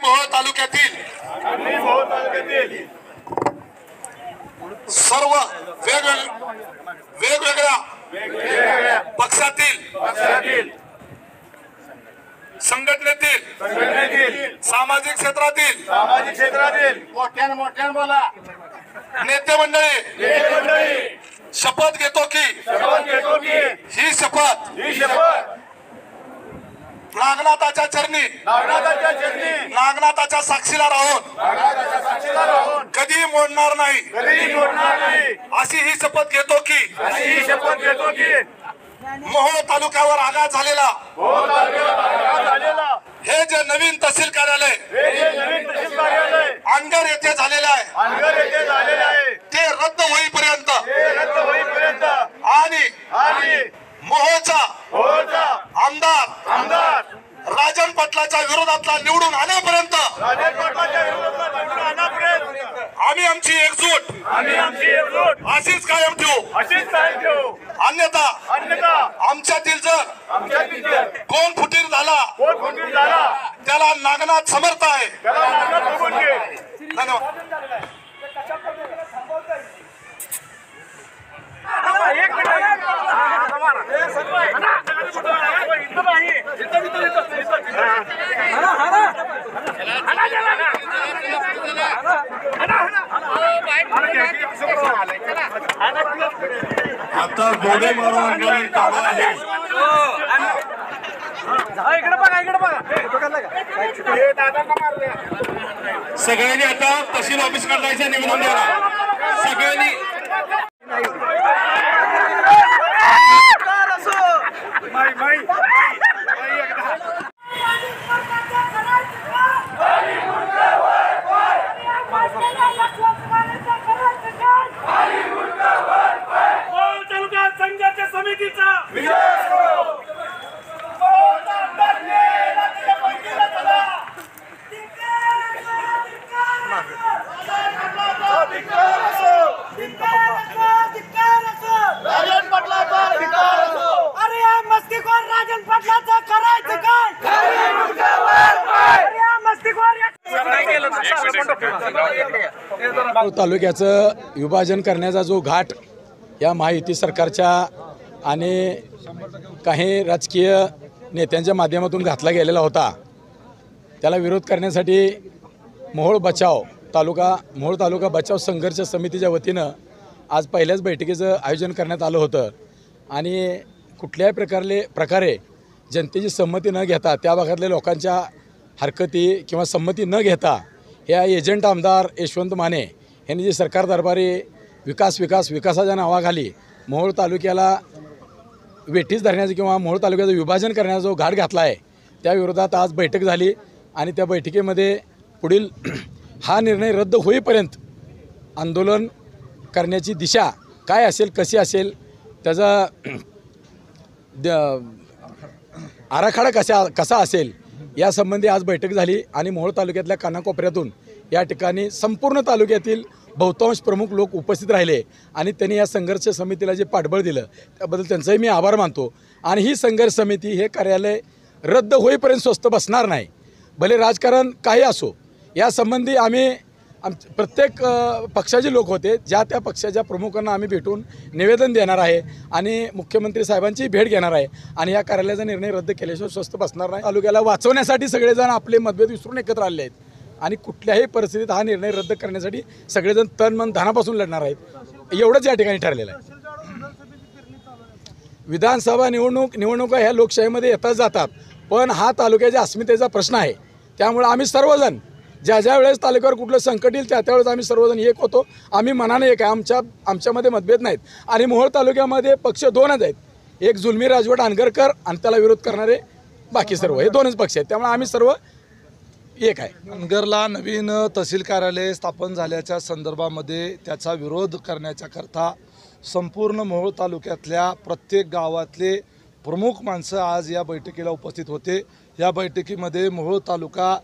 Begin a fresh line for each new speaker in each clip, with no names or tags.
मोहोळ तालुक्यातील सर्व वेगवेगळ्या पक्षातील संघटनेतील सामाजिक क्षेत्रातील मोठ्यान बोला नेते मंडळी शपथ घेतो की ही शपथ नागनाथाच्या चरणी नागनाथाच्या साक्षीला राहून कधी मोडणार नाही अशी ही शपथ घेतो की मोहोळ तालुक्यावर आघात झालेला हे जे नवीन तहसील कार्यालय अनगर येथे झालेले आहे ते रद्द होईपर्यंत आणि मोहोळचा आमदार राजन पाटलाच्या विरोधातला निवडून आणण्यापर्यंत आम्ही आमची एकजूट अशीच कायम ठेवू। अन्यथा आमच्यातील जर कोण फुटीर झाला त्याला नागनाथ समर्थ आहे। धन्यवाद।
आता गोडे मारून आंदोलन चालू आहे। सगळ्यांनी आता तहसील ऑफिस काढायचं निवेदन द्या सगळ्यांनी।
तालुक्याचं विभाजन करण्याचा जो घाट या महायुती सरकारच्या आणि काही राजकीय नेत्यांच्या माध्यमातून घातला गेलेला होता, त्याला विरोध करण्यासाठी मोहोळ तालुका बचाव संघर्ष समितीच्या वतीनं आज पहिल्याच बैठकीचं आयोजन करण्यात आलं होतं। आणि कुठल्याही प्रकारे जनतेची संमती न घेता, त्या भागातल्या लोकांच्या हरकती किंवा संमती न घेता ह्या एजंट आमदार यशवंत माने यांनी जे सरकार दरबारी विकासाच्या नावाखाली मोहोळ तालुक्याला वेठीस धरण्याचं किंवा मोहोळ तालुक्याचं विभाजन करण्याचा जो घाट घातला आहे, त्या विरोधात आज बैठक झाली। आणि त्या बैठकीमध्ये पुढील हा निर्णय रद्द होईपर्यंत आंदोलन करण्याची दिशा काय असेल, कशी असेल, त्याचा आराखडा कसा असेल यासंबंधी आज बैठक झाली। आणि मोहोळ तालुक्यातल्या कानाकोपऱ्यातून या ठिकाणी संपूर्ण तालुक्यातील बहुतांश प्रमुख लोक उपस्थित राहिले आणि त्यांनी या संघर्ष समितीला जे पाठबळ दिलं त्याबद्दल त्यांचाही मी आभार मानतो। आणि ही संघर्ष समिती हे कार्यालय रद्द होईपर्यंत स्वस्थ बसणार नाही, भले राजकारण काही असो। यासंबंधी आम्ही प्रत्येक पक्षाचे लोक होते, त्या पक्षाच्या प्रमुखांना आम्ही भेटून निवेदन देणार आहे आणि मुख्यमंत्री साहेबांची भेट घेणार आहे आणि या कार्यालयाचा निर्णय रद्द केल्याशिवाय स्वस्थ बसणार नाही। तालुक्याला वाचवण्यासाठी सगळेजण आपले मतभेद विसरून एकत्र आले आहेत आणि कुठल्याही परिस्थितीत हा निर्णय रद्द करण्यासाठी सगळेजण तन मन धनापासून लढणार आहेत, एवढंच या ठिकाणी ठरलेलं आहे। विधानसभा निवडणुका ह्या लोकशाहीमध्ये येतात जातात, पण हा तालुक्याच्या अस्मितेचा प्रश्न आहे। त्यामुळे आम्ही सर्वजण ज्या वेळेस तालुक्यावर कुठलं संकट येईल त्यावेळेस आम्ही सर्वजण एक होतो। आम्ही मनाने एक आहे, आमच्यामध्ये मतभेद नाहीत। आणि मोहोळ तालुक्यामध्ये पक्ष दोनच आहेत, एक जुलमी राजवट अनगरकर आणि त्याला विरोध करणारे बाकी सर्व, हे दोनच पक्ष आहेत। त्यामुळे आम्ही सर्व एक आहे।
अनगरला नवीन तहसील कार्यालय स्थापन झाल्याच्या संदर्भामध्ये त्याचा विरोध करण्याच्याकरता संपूर्ण मोहोळ तालुक्यातल्या प्रत्येक गावातले प्रमुख माणसं आज या बैठकीला उपस्थित होते। या बैठकीमध्ये मोहोळ तालुका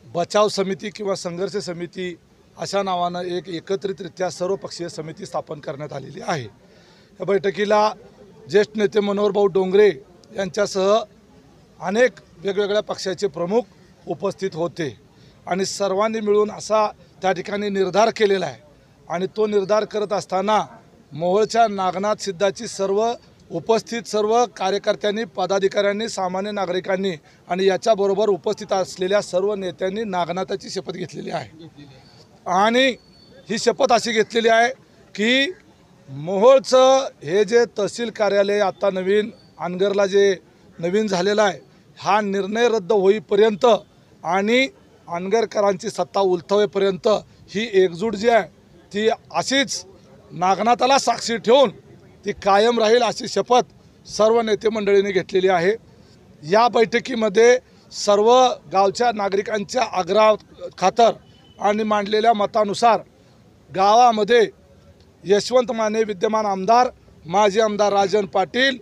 बचाव समिती किंवा संघर्ष समिती अशा नावानं एक एकत्रितरित्या सर्वपक्षीय समिती स्थापन करण्यात आलेली आहे। या बैठकीला ज्येष्ठ नेते मनोहर भाऊ डोंगरे यांच्यासह अनेक वेगवेगळ्या पक्षाचे प्रमुख उपस्थित होते आणि सर्वांनी मिळून असा त्या ठिकाणी निर्धार केलेला आहे आणि तो निर्धार करत असताना मोहोळच्या नागनाथ सिद्धाची उपस्थित सर्व कार्यकर्त्यांनी, पदाधिकाऱ्यांनी, सामान्य नागरिकांनी आणि याच्याबरोबर उपस्थित असलेल्या सर्व नेत्यांनी नागनाथाची शपथ घेतलेली आहे आणि ही शपथ अशी घेतलेली आहे की मोहोळचं हे जे तहसील कार्यालय आता नवीन अनगरला जे नवीन झालेलं आहे, हा निर्णय रद्द होईपर्यंत आणि अनगरकरांची सत्ता उलथवेपर्यंत ही एकजूट जी आहे ती अशीच नागनाथाला साक्षी ठेवून ती कायम राहील अशी शपथ सर्व नेते मंडळींनी घेतलेली आहे। या बैठकीमध्ये सर्व गावच्या नागरिकांच्या आग्रहा खातर आणि मांडलेल्या मतानुसार गावामध्ये यशवंत माने विद्यमान आमदार, माजी आमदार राजन पाटील,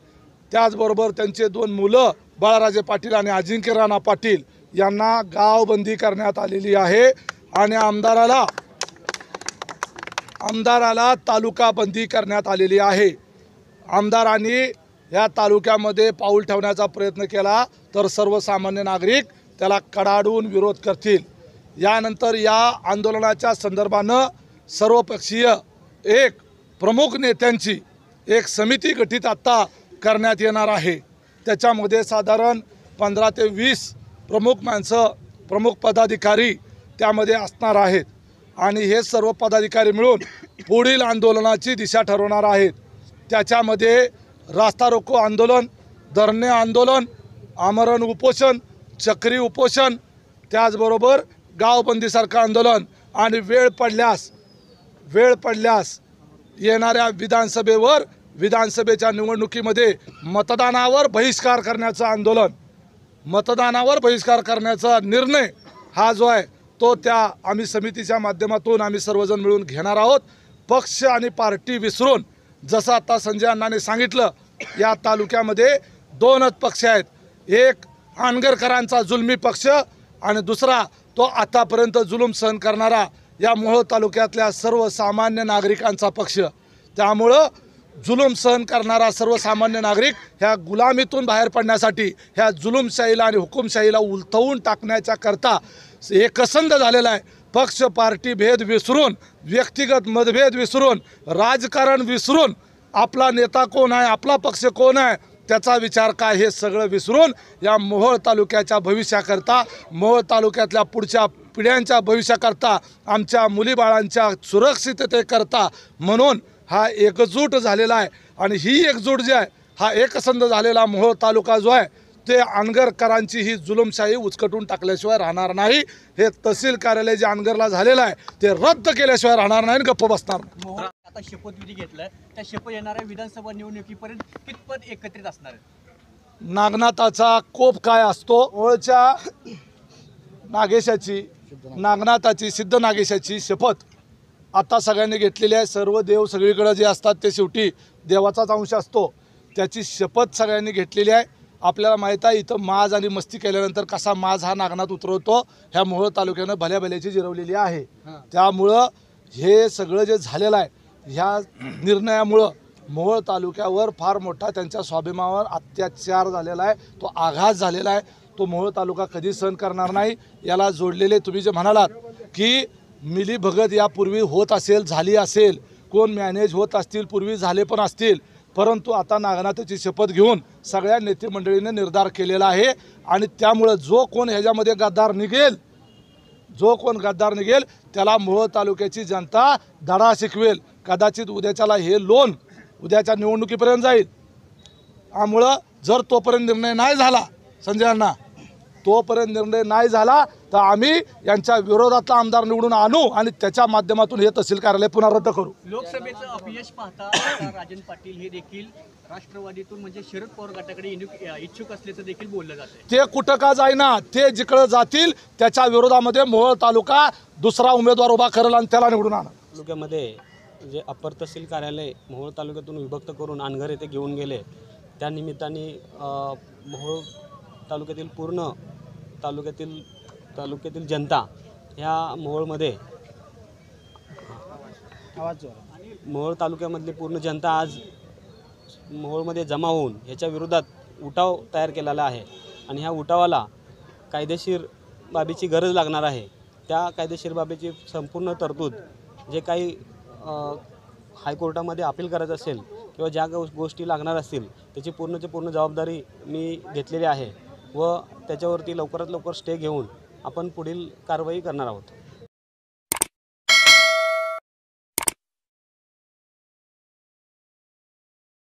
त्याचबरोबर त्यांचे 2 मुलं बाळाराजे पाटील आणि अजिंक्य राणा पाटील यांना गावबंदी करण्यात आलेली आहे आणि आमदाराला तालुका बंदी करण्यात आलेली आहे। आमदारांनी या तालुक्यामध्ये पाऊल ठेवण्याचा प्रयत्न केला तर सर्वसामान्य नागरिक त्याला कडाडून विरोध करतील। यानंतर या आंदोलनाच्या संदर्भानं सर्वपक्षीय एक प्रमुख नेत्यांची एक समिती गठीत आता करण्यात येणार आहे। त्याच्यामध्ये साधारण 15 ते 20 प्रमुख माणसं, प्रमुख पदाधिकारी त्यामध्ये असणार आहेत आणि हे सर्व पदाधिकारी मिळून पुढील आंदोलनाची दिशा ठरवणार आहेत। त्याच्यामध्ये रास्ता रोको आंदोलन, धरणे आंदोलन, आमरण उपोषण, चक्री उपोषण, त्याचबरोबर गावबंदीसारखं आंदोलन आणि वेळ पडल्यास येणाऱ्या विधानसभेच्या निवडणुकीमध्ये मतदानावर बहिष्कार करण्याचं आंदोलन, मतदानावर बहिष्कार करण्याचा निर्णय हा जो आहे तो त्या आम्ही समितीच्या माध्यमातून आम्ही सर्वजण मिळून घेणार आहोत। पक्ष आणि पार्टी विसरून, जसं आता संजय अण्णांनी सांगितलं, या तालुक्यामध्ये 2च पक्ष आहेत, एक अनगरकरांचा जुलमी पक्ष आणि दुसरा तो आतापर्यंत जुलूम सहन करणारा या मोहोळ तालुक्यातल्या सर्वसामान्य नागरिकांचा पक्ष। त्यामुळं जुलूम सहन करणारा सर्वसामान्य नागरिक ह्या गुलामीतून बाहेर पडण्यासाठी, ह्या जुलूमशाहीला आणि हुकुमशाहीला उलथवून टाकण्याच्या करता एकसंध झालेला आहे। पक्ष पार्टी भेद विसरून, व्यक्तिगत मतभेद विसरून, राजकारण विसरून, आपला नेता कोण आहे, आपला पक्ष कोण आहे, त्याचा विचार काय, हे सगळं विसरून या मोहोळ तालुक्याच्या भविष्याकरता, मोहोळ तालुक्यातल्या पुढच्या पिढ्यांच्या भविष्याकरता, आमच्या मुलीबाळांच्या सुरक्षिततेकरता म्हणून हा एकजूट झालेला आहे आणि ही एकजूट जी आहे, हा एकसंध झालेला मोहोळ तालुका जो आहे ते अनगरकरांची ही जुलूमशाही उचकटून टाकल्याशिवाय राहणार नाही। हे तहसील कार्यालय जे अनगरला झालेलं आहे ते रद्द केल्याशिवाय राहणार नाही, गप्प बसणार नाही।
आता शपथविधी घेतलाय, त्या शपथ येणाऱ्या विधानसभा निवडणुकीपर्यंत कितपत एकत्रित असणार आहे?
नागनाथाचा कोप काय असतो, ओळच्या नागनाथाची सिद्ध नागेशाची शपथ आता सगळ्यांनी घेतलेली आहे। सर्व देव सगळीकडे जे असतात ते शेवटी देवाचाच अंश असतो, त्याची शपथ सगळ्यांनी घेतलेली आहे। आपल्याला माहीत आहे इथं माज आणि मस्ती केल्यानंतर कसा माज हा नागनाथ उतरवतो, ह्या मोहोळ तालुक्यानं भल्या भल्याची जिरवलेली आहे। त्यामुळं हे सगळं जे झालेलं आहे, ह्या निर्णयामुळं मोहोळ तालुक्यावर फार मोठा त्यांच्या स्वाभिमानावर अत्याचार झालेला आहे, तो आघात झालेला आहे, तो मोहोळ तालुका कधी सहन करणार नाही। याला जोडलेले तुम्ही जे म्हणालात की मिलीभगत यापूर्वी होत असेल, झाली असेल, कोण मॅनेज होत असतील, पूर्वी झाले पण असतील, परंतु आता नागनाथाची शपथ घेऊन सगळ्या नेते मंडळीने निर्धार केलेला आहे आणि त्यामुळं जो कोण ह्याच्यामध्ये गद्दार निघेल त्याला मोहोळ तालुक्याची जनता धडा शिकवेल। कदाचित उद्याच्याला हे लोन उद्याच्या निवडणुकीपर्यंत जाईल। त्यामुळं जर तोपर्यंत निर्णय नाही झाला, संजय अण्णा, तोपर्यंत निर्णय नाही झाला तर आम्ही यांच्या विरोधातला आमदार निवडून आणू आणि त्याच्या माध्यमातून हे तहसील कार्यालय पुन्हा रद्द करू।
लोकसभेचं अपयश पाहता राजन पाटील हे देखील राष्ट्रवादीतून म्हणजे शरद पवार गटाकडे इच्छुक असल्याचं देखील बोललं जातं।
ते कुठं का जाईना, ते जिकडे जातील त्याच्या विरोधामध्ये मोहोळ तालुका दुसरा उमेदवार उभा करेल आणि त्याला निवडून आणा।
तालुक्यामध्ये जे अपर तहसील कार्यालय मोहोळ तालुक्यातून विभक्त करून अनगर येथे घेऊन गेले, त्या निमित्ताने मोहोळ तालुक्यातील पूर्ण तालुक्यातील जनता ह्या मोहोळ तालुक्यामधली पूर्ण जनता आज मोहोळमध्ये जमा होऊन ह्याच्या विरोधात उठाव तयार केलेला आहे आणि ह्या उठावाला कायदेशीर बाबीची गरज लागणार आहे त्या कायदेशीर बाबीची संपूर्ण तरतूद जे काही हायकोर्टामध्ये अपील करायचं असेल किंवा ज्या गोष्टी लागणार असतील त्याची पूर्ण जबाबदारी मी घेतलेली आहे व त्याच्यावरती लवकरात लवकर स्टे घेऊन आपण पुढील कारवाई करणार आहोत.